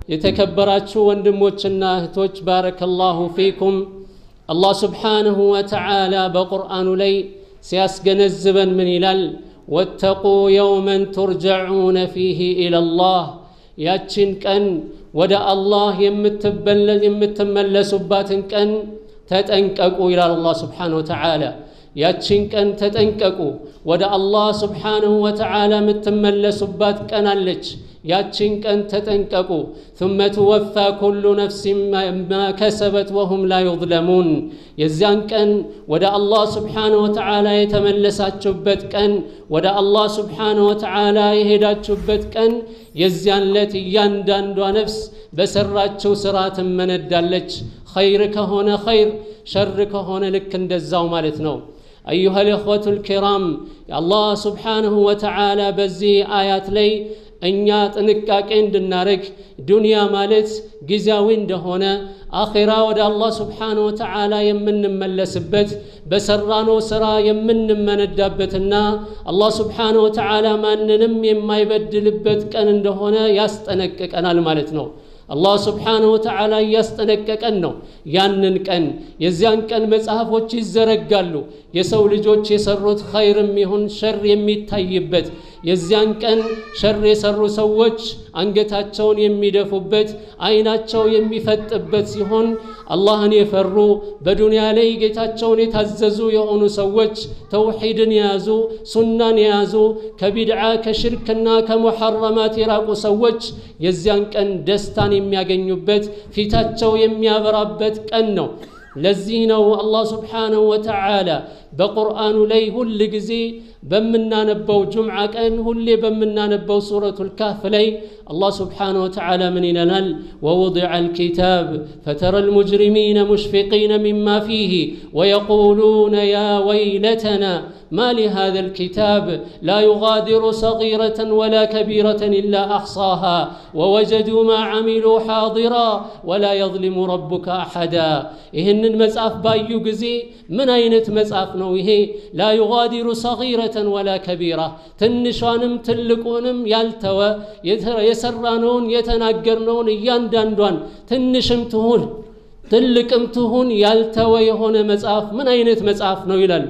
የተከበራችሁ ወንድሞችና እህቶች ባረከላሁ ፊኩም አላህ ስብሓንሁ ወተዓላ በቁርአኑ ላይ ሲያስገነዝበን ምን ይላል ወተቁ የውመን ቱርጀዑነ ፊህ ኢለላህ ያችን ቀን ወደ አላህ የምትመለሱባትን ቀን ተጠንቀቁ ይላል አላህ ስብሓንሁ ወተዓላ ያችን ቀን ተጠንቀቁ ወደ አላህ ስብሓንሁ ወተዓላ የምትመለሱባት ቀን አለች ያችን ቀን ተጠንቀቁ ثم توفى كل نفس ما كسبت وهم لا يظلمون የዚያን ቀን ወደ አላህ ስብሓንሁ ወተዓላ የተመለሳችሁበት ቀን ወደ አላህ ስብሓንሁ ወተዓላ የሄዳችሁበት ቀን የዚያን ለት እያንዳንዷ ነፍስ በሰራችው ስራ ትመነዳለች ኸይር ከሆነ ኸይር ሸር ከሆነ ልክ እንደዛው ማለት ነው أيها الإخوة الكرام الله سبحانه وتعالى بزي آيات لي أنيا تنكاك عند النارك دنيا مالت جزاوين دهونا آخرة ودى الله سبحانه وتعالى يمن ملسبت بسرانو سرا يمن من الدابتنا الله سبحانه وتعالى ما ننم يما يبدل بت كان دهونا يستنكك أنا المالتنو الله سبحانه وتعالى ያስጠነቀቀን ነው ያንን ቀን የዚያን ቀን መጽሐፎች ይዘረጋሉ የሰው ልጆች የሰሩት ኸይርም ይሁን ሸር የሚታይበት የዚያን ቀን ሸር የሰሩ ሰዎች አንገታቸውን የሚደፉበት አይናቸው የሚፈጥበት ሲሆን አላህን የፈሩ በዱንያ ላይ ጌታቸውን የታዘዙ የሆኑ ሰዎች ተውሂድን ያዙ ሱናን ያዙ ከቢድዓ ከሽርክና ከሙሐረማት የራቁ ሰዎች የዚያን ቀን ደስታን የሚያገኙበት ፊታቸው የሚያበራበት ቀን ነው ለዚህ ነው አላህ ስብሓንሁ ወተዓላ በቁርአኑ ላይ ሁል ጊዜ በመናነበው ጁምዓ ቀን ሁሌ በመናነበው ሱረቱል ካህፍ ላይ الله سبحانه وتعالى من ينال ووضع الكتاب فترى المجرمين مشفقين مما فيه ويقولون يا ويلتنا ما لهذا الكتاب لا يغادر صغيرة ولا كبيرة إلا أحصاها ووجدوا ما عملوا حاضرا ولا يظلم ربك أحدا إهن المساف بايو قزي من أين تمساف نويه لا يغادر صغيرة ولا كبيرة تنشانم تلقونم يالتوى يسرانون يتناقرنون يانداندوان تنشم تهون تلقم تهون يالتوى يهون مساف من أين تمساف نو يلال